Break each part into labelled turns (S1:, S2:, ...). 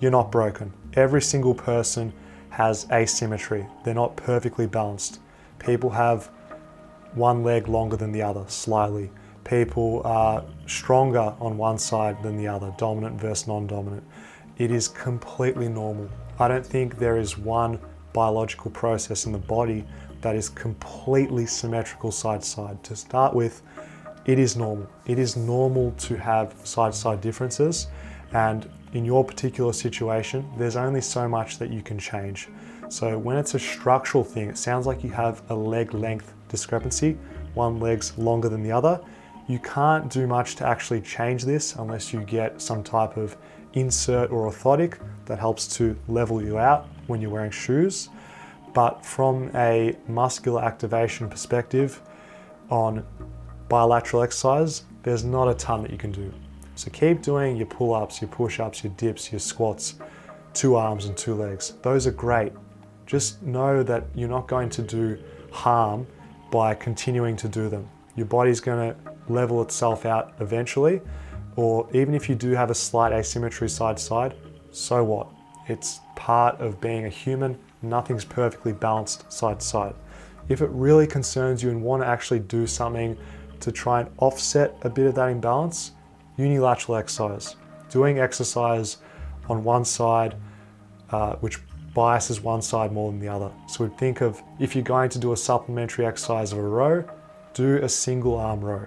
S1: You're not broken. Every single person has asymmetry. They're not perfectly balanced. People have one leg longer than the other, slightly. People are stronger on one side than the other, dominant versus non-dominant. It is completely normal. I don't think there is one biological process in the body that is completely symmetrical side to side. To start with, it is normal. It is normal to have side to side differences, and in your particular situation, there's only so much that you can change. So when it's a structural thing, it sounds like you have a leg length discrepancy. One leg's longer than the other. You can't do much to actually change this unless you get some type of insert or orthotic that helps to level you out when you're wearing shoes. But from a muscular activation perspective on bilateral exercise, there's not a ton that you can do. So keep doing your pull-ups, your push-ups, your dips, your squats, 2 arms and 2 legs. Those are great. Just know that you're not going to do harm by continuing to do them. Your body's going to level itself out eventually, or even if you do have a slight asymmetry side to side, so what? It's part of being a human. Nothing's perfectly balanced side to side. If it really concerns you and want to actually do something to try and offset a bit of that imbalance, unilateral exercise. Doing exercise on one side, which biases one side more than the other. So we'd think of, if you're going to do a supplementary exercise of a row, do a single arm row.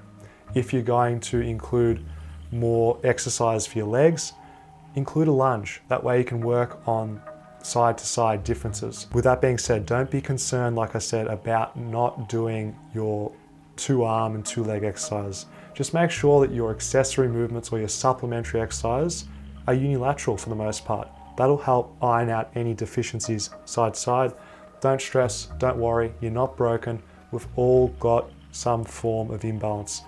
S1: If you're going to include more exercise for your legs, include a lunge. That way you can work on side to side differences. With that being said, don't be concerned, like I said, about not doing your 2 arm and 2 leg exercise. Just make sure that your accessory movements or your supplementary exercise are unilateral for the most part. That'll help iron out any deficiencies side to side. Don't stress, don't worry, you're not broken. We've all got some form of imbalance.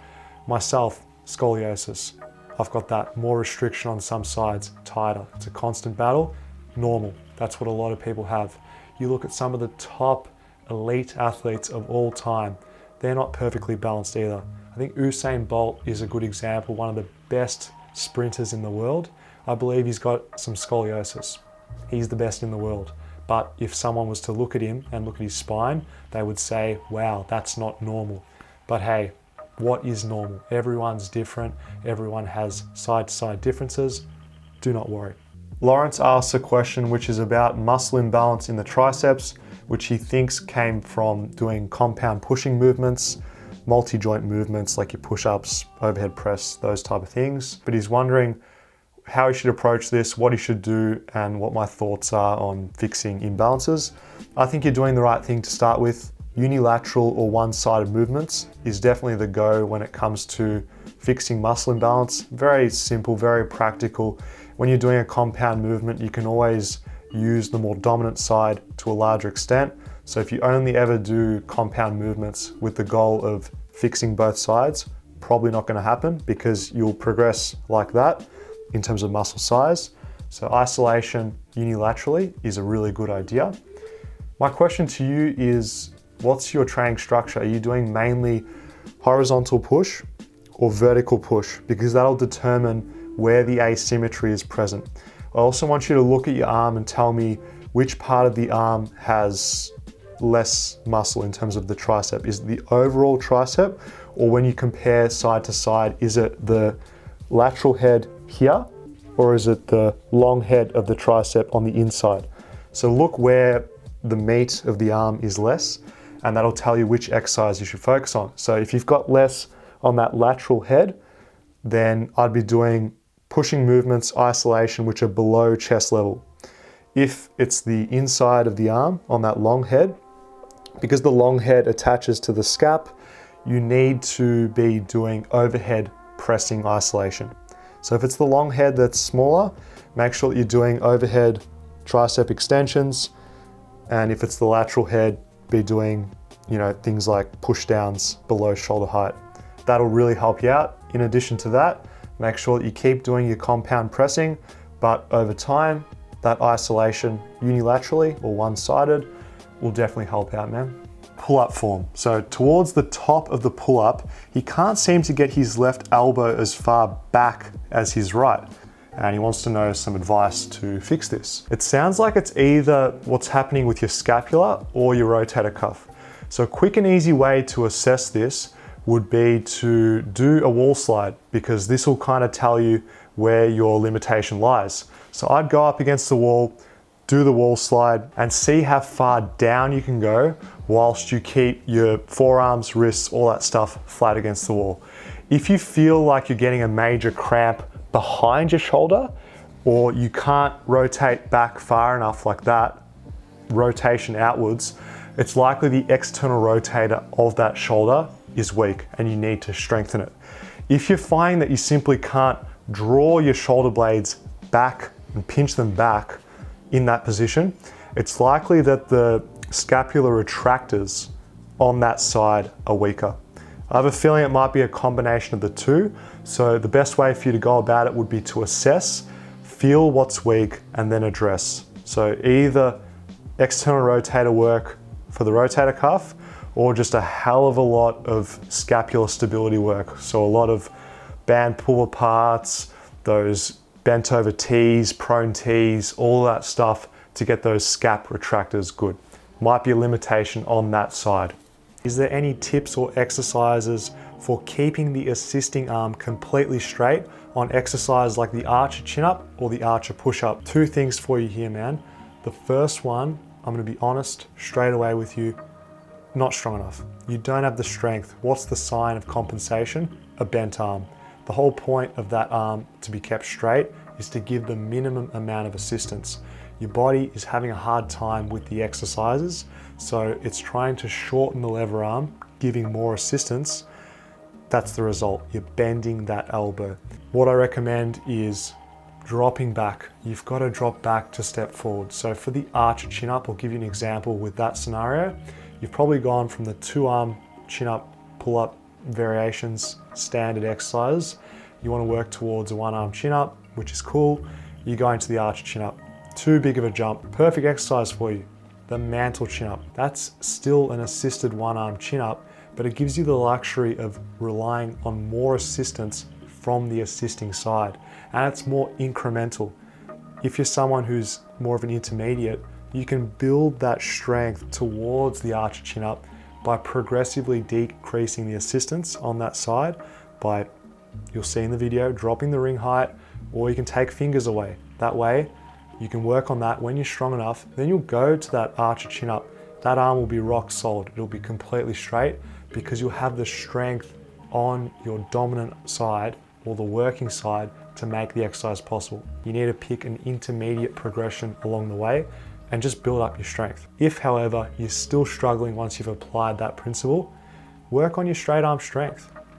S1: Myself, scoliosis. I've got that, more restriction on some sides, tighter. It's a constant battle, normal. That's what a lot of people have. You look at some of the top elite athletes of all time, they're not perfectly balanced either. I think Usain Bolt is a good example, one of the best sprinters in the world. I believe he's got some scoliosis. He's the best in the world. But if someone was to look at him and look at his spine, they would say, wow, that's not normal. But hey, what is normal? Everyone's different. Everyone has side-to-side differences. Do not worry. Lawrence asks a question which is about muscle imbalance in the triceps, which he thinks came from doing compound pushing movements, multi-joint movements like your push-ups, overhead press, those type of things. But he's wondering how he should approach this, what he should do, and what my thoughts are on fixing imbalances. I think you're doing the right thing to start with. Unilateral or one-sided movements is definitely the go when it comes to fixing muscle imbalance. Very simple, very practical. When you're doing a compound movement, you can always use the more dominant side to a larger extent. So if you only ever do compound movements with the goal of fixing both sides, probably not going to happen because you'll progress like that in terms of muscle size. So isolation unilaterally is a really good idea. My question to you is, what's your training structure? Are you doing mainly horizontal push or vertical push? Because that'll determine where the asymmetry is present. I also want you to look at your arm and tell me which part of the arm has less muscle in terms of the tricep. Is it the overall tricep, or when you compare side to side, is it the lateral head here, or is it the long head of the tricep on the inside? So look where the meat of the arm is less, and that'll tell you which exercise you should focus on. So if you've got less on that lateral head, then I'd be doing pushing movements, isolation, which are below chest level. If it's the inside of the arm on that long head, because the long head attaches to the scap, you need to be doing overhead pressing isolation. So if it's the long head that's smaller, make sure that you're doing overhead tricep extensions. And if it's the lateral head, be doing, things like push downs below shoulder height. That'll really help you out. In addition to that, make sure that you keep doing your compound pressing, but over time, that isolation unilaterally or one-sided will definitely help out, man. Pull-up form. So towards the top of the pull-up, he can't seem to get his left elbow as far back as his right. and he wants to know some advice to fix this. It sounds like it's either what's happening with your scapula or your rotator cuff. So a quick and easy way to assess this would be to do a wall slide, because this will kind of tell you where your limitation lies. So I'd go up against the wall, do the wall slide, and see how far down you can go whilst you keep your forearms, wrists, all that stuff flat against the wall. If you feel like you're getting a major cramp behind your shoulder, or you can't rotate back far enough like that, rotation outwards, it's likely the external rotator of that shoulder is weak and you need to strengthen it. If you're finding that you simply can't draw your shoulder blades back and pinch them back in that position, it's likely that the scapular retractors on that side are weaker. I have a feeling it might be a combination of the two, so the best way for you to go about it would be to assess, feel what's weak, and then address. So either external rotator work for the rotator cuff, or just a hell of a lot of scapular stability work. So a lot of band pull aparts, those bent over T's, prone T's, all that stuff to get those scap retractors good. Might be a limitation on that side. Is there any tips or exercises for keeping the assisting arm completely straight on exercises like the archer chin-up or the archer push-up? Two things for you here, man. The first one, I'm gonna be honest straight away with you, not strong enough. You don't have the strength. What's the sign of compensation? A bent arm. The whole point of that arm to be kept straight is to give the minimum amount of assistance. Your body is having a hard time with the exercises, so it's trying to shorten the lever arm, giving more assistance. That's the result. You're bending that elbow. What I recommend is dropping back. You've got to drop back to step forward. So for the archer chin-up, I'll give you an example with that scenario. You've probably gone from the two-arm chin-up, pull-up variations, standard exercise. You want to work towards a one-arm chin-up, which is cool. You're going to the archer chin-up. Too big of a jump. Perfect exercise for you. The mantle chin-up. That's still an assisted one-arm chin-up, but it gives you the luxury of relying on more assistance from the assisting side, and it's more incremental. If you're someone who's more of an intermediate, you can build that strength towards the archer chin-up by progressively decreasing the assistance on that side by, you'll see in the video, dropping the ring height, or you can take fingers away. That way, you can work on that when you're strong enough, then you'll go to that archer chin-up. That arm will be rock solid. It'll be completely straight because you'll have the strength on your dominant side or the working side to make the exercise possible. You need to pick an intermediate progression along the way and just build up your strength. If, however, you're still struggling once you've applied that principle, work on your straight arm strength.